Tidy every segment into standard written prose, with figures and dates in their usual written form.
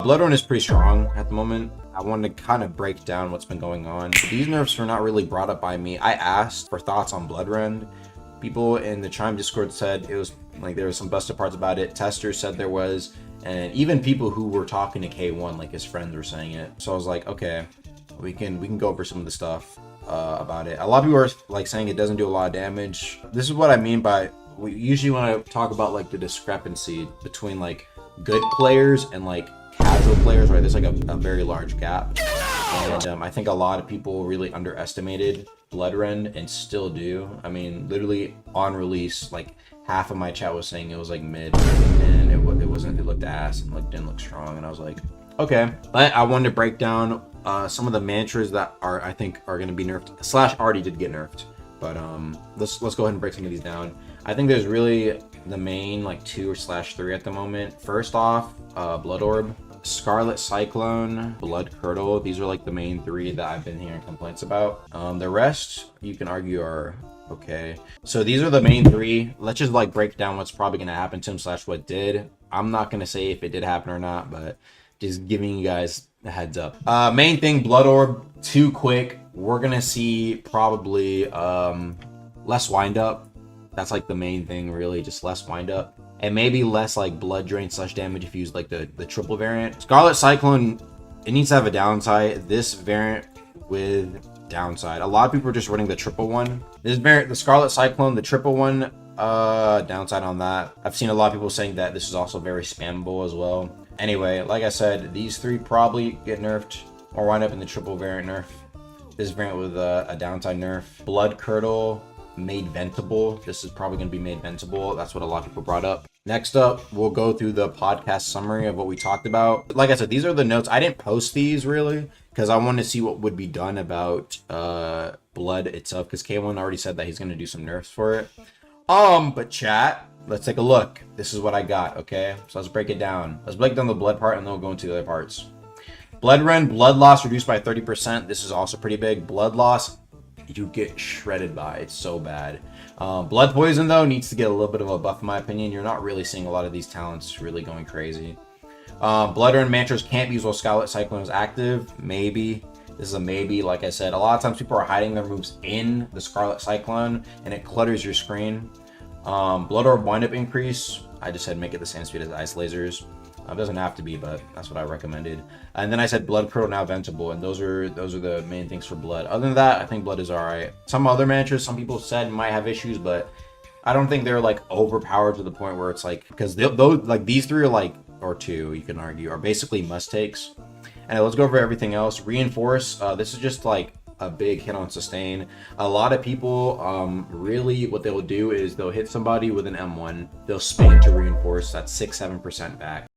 Bloodrend is pretty strong at the moment. I wanted to kind of break down what's been going on. These nerfs were not really brought up by me. I asked for thoughts on Bloodrend. People in the Chime Discord said it was like there was some busted parts about it. Testers said there was, and even people who were talking to K1, like his friends, were saying it. So I was like, okay, we can go over some of the stuff about it. A lot of people are like saying it doesn't do a lot of damage. This is what I mean by, we usually want to talk about like the discrepancy between like good players and like casual players, right? There's like a very large gap, and I think a lot of people really underestimated Bloodrend and still do. I mean, literally on release, like half of my chat was saying it was like mid, and it wasn't. It looked ass and didn't look strong, and I was like, okay. But I wanted to break down some of the mantras that I think are going to be nerfed / already did get nerfed. But let's go ahead and break some of these down. I think there's really the main like 2 / 3 at the moment. First off, Blood Orb, Scarlet Cyclone, Blood Curdle. These are like the main 3 that I've been hearing complaints about. The rest you can argue are okay. So these are the main 3. Let's just like break down what's probably gonna happen to him / what did. I'm not gonna say if it did happen or not, but just giving you guys a heads up. Main thing, Blood Orb, too quick. We're gonna see probably less wind up. That's like the main thing, really, just less wind up. And maybe less like blood drain / damage if you use like the triple variant. Scarlet Cyclone, it needs to have a downside. This variant with downside. A lot of people are just running the triple one. This variant, the Scarlet Cyclone, the triple one, downside on that. I've seen a lot of people saying that this is also very spammable as well. Anyway, like I said, these 3 probably get nerfed or wind up in the triple variant nerf. This variant with a downside nerf. Blood Curdle, made ventable. This is probably going to be made ventable. That's what a lot of people brought up. Next up, we'll go through the podcast summary of what we talked about. Like I said, these are the notes. I didn't post these really because I wanted to see what would be done about blood itself, because K1 already said that he's going to do some nerfs for it. But chat, let's take a look. This is what I got, okay? So let's break it down. Let's break down the blood part and then we'll go into the other parts. Bloodrend, blood loss reduced by 30%. This is also pretty big. Blood loss, you get shredded by. It's so bad. Blood poison though needs to get a little bit of a buff in my opinion. You're not really seeing a lot of these talents really going crazy. Bloodrend mantras can't be used while Scarlet Cyclone is active. Maybe. This is a maybe. Like I said, a lot of times people are hiding their moves in the Scarlet Cyclone and it clutters your screen. Blood Orb windup increase, I just said make it the same speed as ice lasers. It doesn't have to be, but that's what I recommended. And then I said Blood Curdle now ventable, and those are the main things for blood. Other than that, I think blood is alright. Some other mantras, some people said might have issues, but I don't think they're like overpowered to the point where it's like, because those like these 3 are like, or 2 you can argue, are basically must takes. And let's go over everything else. Reinforce, this is just like a big hit on sustain. A lot of people really what they'll do is they'll hit somebody with an M1, they'll spin to reinforce. That's 6-7% back.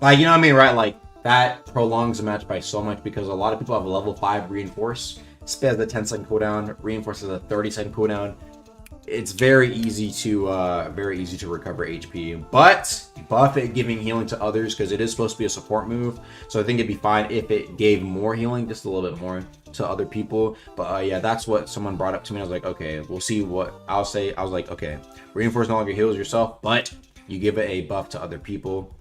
Like, you know what I mean, right? Like, that prolongs the match by so much because a lot of people have a level 5 reinforce. Spit has a 10-second cooldown, reinforce has a 30-second cooldown. It's very easy to recover HP, but buff it giving healing to others because it is supposed to be a support move. So I think it'd be fine if it gave more healing, just a little bit more to other people. But yeah, that's what someone brought up to me. I was like, okay, we'll see what I'll say. I was like, okay, reinforce no longer heals yourself, but you give it a buff to other people.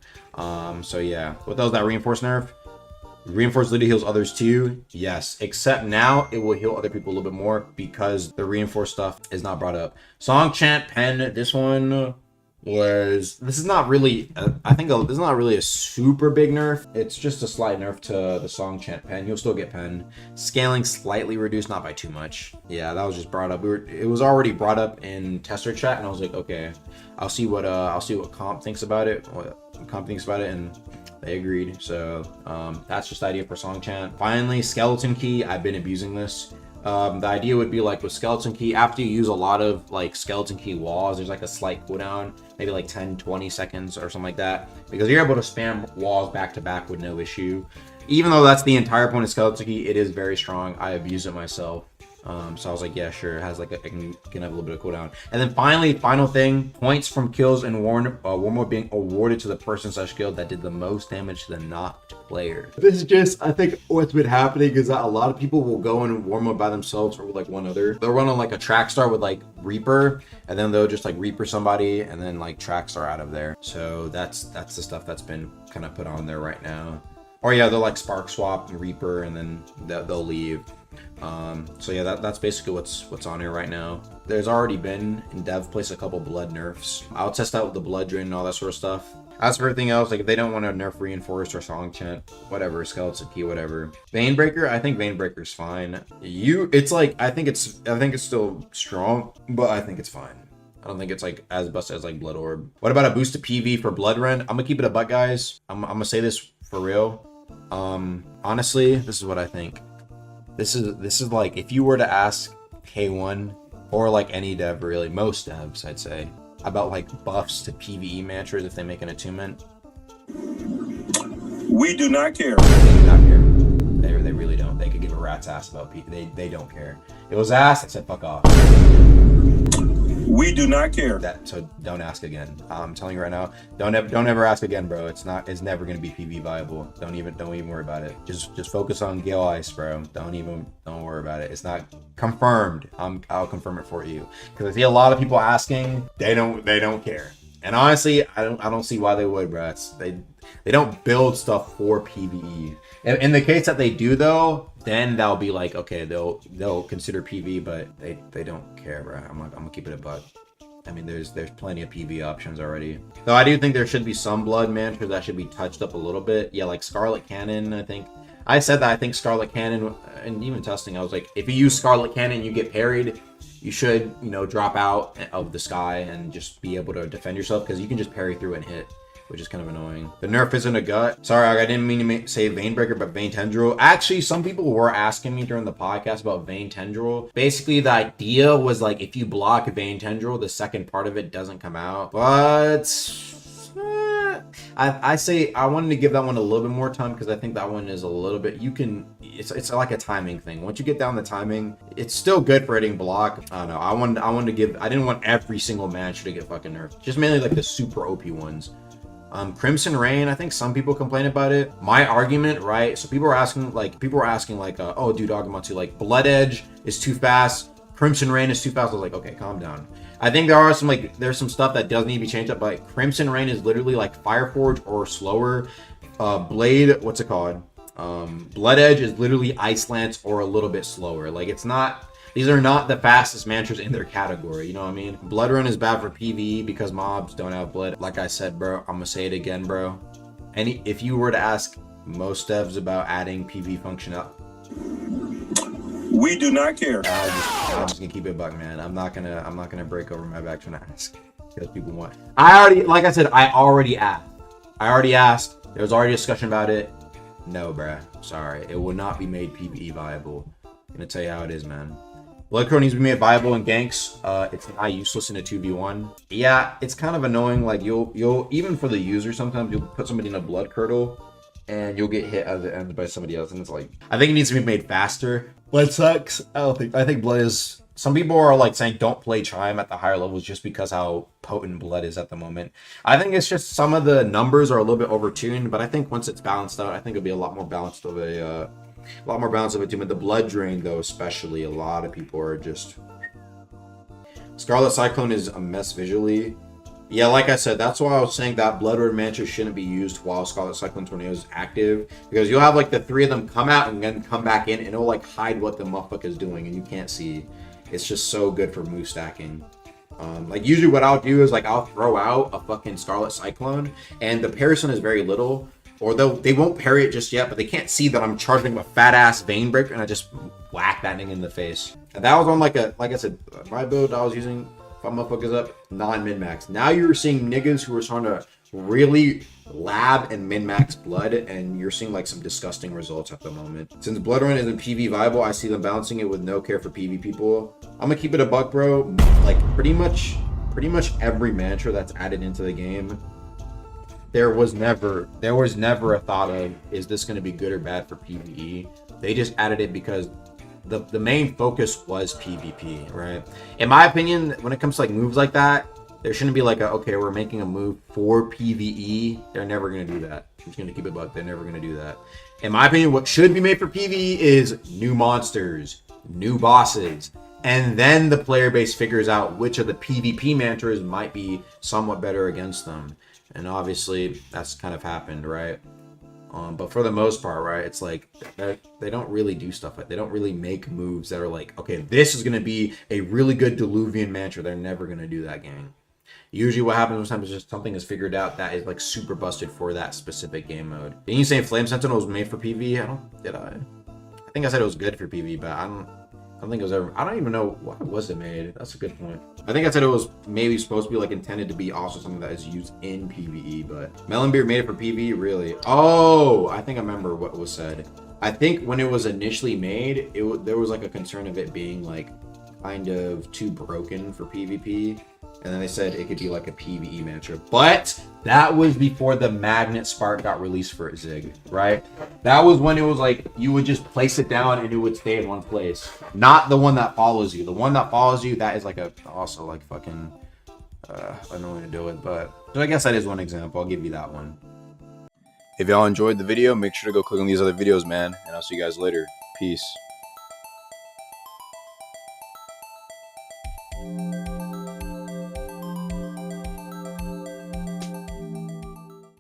So yeah, what was that reinforce nerf? Reinforce literally heals others too. Yes, except now it will heal other people a little bit more because the reinforce stuff is not brought up. Song chant pen, this one was, this is not really this is not really a super big nerf. It's just a slight nerf to the song chant pen. You'll still get pen. Scaling slightly reduced, not by too much. Yeah, that was just brought up. It was already brought up in tester chat, and I was like, okay, I'll see what comp thinks about it. And they agreed. So that's just the idea for song chant. Finally, skeleton key. I've been abusing this. The idea would be like with skeleton key, after you use a lot of like skeleton key walls, there's like a slight cooldown, maybe like 10-20 seconds or something like that, because you're able to spam walls back to back with no issue. Even though that's the entire point of skeleton key, it is very strong. I abuse it myself. So I was like, yeah, sure. It has like it can have a little bit of cooldown. And then finally, final thing, points from kills and warm being awarded to the person/guild that did the most damage to the knocked player. This is just, I think what's been happening is that a lot of people will go and warm up by themselves or with like one other. They'll run on like a track star with like Reaper, and then they'll just like Reaper somebody and then like track star out of there. So that's the stuff that's been kind of put on there right now. Or yeah, they'll like spark swap and Reaper and then they'll leave. So yeah, that's basically what's on here right now. There's already been in dev place a couple blood nerfs. I'll test out with the Bloodrend and all that sort of stuff. As for everything else, like if they don't want to nerf reinforced or song chant, whatever, skeleton key, whatever. Vanebreaker, I think Vanebreaker's fine. It's like I think it's still strong, but I think it's fine. I don't think it's like as busted as like Blood Orb. What about a boost to PV for Bloodrend? I'm gonna keep it a buck, guys. I'm gonna say this for real. Honestly, this is what I think. This is like if you were to ask K1 or like any dev, really, most devs, I'd say, about like buffs to PvE mantras if they make an attunement. We do not care. They do not care. They really don't. They could give a rat's ass about PvE. They don't care. It was asked, I said fuck off. We do not care. So don't ask again. I'm telling you right now, don't ever ask again, bro. It's never gonna be PvE viable. Don't even worry about it. Just focus on Gale Ice, bro. Don't worry about it. It's not confirmed. I'll confirm it for you. Because I see a lot of people asking, they don't care. And honestly, I don't see why they would, bro. They don't build stuff for PvE. In the case that they do though, then that'll be like, okay, they'll consider PvE, but they don't care, bro. I'm gonna keep it a buck. I mean, there's plenty of PvE options already. Though I do think there should be some blood mantras that should be touched up a little bit. Yeah, like Scarlet Cannon, I think. I said that I think Scarlet Cannon, and even testing, I was like, if you use Scarlet Cannon, you get parried. You should, drop out of the sky and just be able to defend yourself because you can just parry through and hit, which is kind of annoying. The nerf isn't a gut. Sorry, I didn't mean to say Vanebreaker, but Vein Tendril. Actually, some people were asking me during the podcast about Vein Tendril. Basically, the idea was like if you block Vein Tendril, the second part of it doesn't come out. But I say I wanted to give that one a little bit more time because I think that one is a little bit, it's like a timing thing. Once you get down the timing, it's still good for hitting block. I don't know. I didn't want every single match to get fucking nerfed. Just mainly like the super OP ones. Crimson Rain, I think some people complain about it. My argument, right? So people were asking like, oh, dude, Agamotsu, like Blood Edge is too fast. Crimson Rain is too fast. I was like, okay, calm down. I think there's some stuff that does need to be changed up, but like Crimson Rain is literally like Fireforge or slower. Blade, what's it called? Blood Edge is literally Ice Lance or a little bit slower. Like these are not the fastest mantras in their category, you know what I mean? Bloodrend is bad for PvE because mobs don't have blood. Like I said, bro, I'm gonna say it again, bro. If you were to ask most devs about adding PvE function up, we do not care. I'm just gonna keep it buck, man. I'm not gonna break over my back trying to ask because people want. I already asked. There was already discussion about it. No, bruh. Sorry, it will not be made PvE viable. I'm gonna tell you how it is, man. Blood Curdle needs to be made viable in ganks. It's not useless in a 2v1. Yeah, it's kind of annoying. Like you'll even for the user, sometimes you'll put somebody in a Blood Curdle and you'll get hit at the end by somebody else, and it's like, I think it needs to be made faster. Blood sucks. I think Blood is. Some people are like saying don't play Chime at the higher levels just because how potent Blood is at the moment. I think it's just some of the numbers are a little bit overtuned, but I think once it's balanced out, I think it'll be a lot more balanced of a attunement. The Blood Drain, though, especially, a lot of people are just. Scarlet Cyclone is a mess visually. Yeah, like I said, that's why I was saying that Bloodrend Mantra shouldn't be used while Scarlet Cyclone Tornado is active, because you'll have like the three of them come out and then come back in, and it'll like hide what the motherfucker is doing, and you can't see. It's just so good for move stacking. Like usually what I'll do is like I'll throw out a fucking Scarlet Cyclone, and the parison is very little, or they won't parry it just yet, but they can't see that I'm charging a fat ass Vanebreaker, and I just whack that nigga in the face. And that was on like I said, my build I was using. If my motherfuckers up, non-min-max. Now you're seeing niggas who are trying to really lab and min-max blood, and you're seeing like some disgusting results at the moment. Since Bloodrend isn't PV viable, I see them balancing it with no care for PV people. I'm gonna keep it a buck, bro. Like pretty much every mantra that's added into the game, there was never a thought of, is this gonna be good or bad for PvE? They just added it because the main focus was PvP, right? In my opinion, when it comes to like moves like that, there shouldn't be like a, okay, we're making a move for PvE. They're never gonna do that. I'm just gonna keep it buck. They're never gonna do that. In my opinion, what should be made for PvE is new monsters, new bosses, and then the player base figures out which of the PvP mantras might be somewhat better against them. And obviously, that's kind of happened, right? But for the most part, right, it's like they don't really do stuff like, they don't really make moves that are like, okay, this is gonna be a really good Diluvian mantra. They're never gonna do that, gang. Usually what happens sometimes is just something is figured out that is like super busted for that specific game mode. Didn't you say Flame Sentinel was made for PvE? I think I said it was good for PvE, but I don't think it was ever. I don't even know why was it made. That's a good point. I think I said it was maybe supposed to be like intended to be also something that is used in PvE, but Melonbeard made it for PvE, really? Oh, I think I remember what was said. I think when it was initially made, there was like a concern of it being like kind of too broken for PvP. And then they said it could be like a PvE mantra. But that was before the Magnet Spark got released for Zig, right? That was when it was like you would just place it down and it would stay in one place. Not the one that follows you. The one that follows you, that is like a also like fucking annoying to deal with. But so I guess that is one example. I'll give you that one. If y'all enjoyed the video, make sure to go click on these other videos, man. And I'll see you guys later. Peace.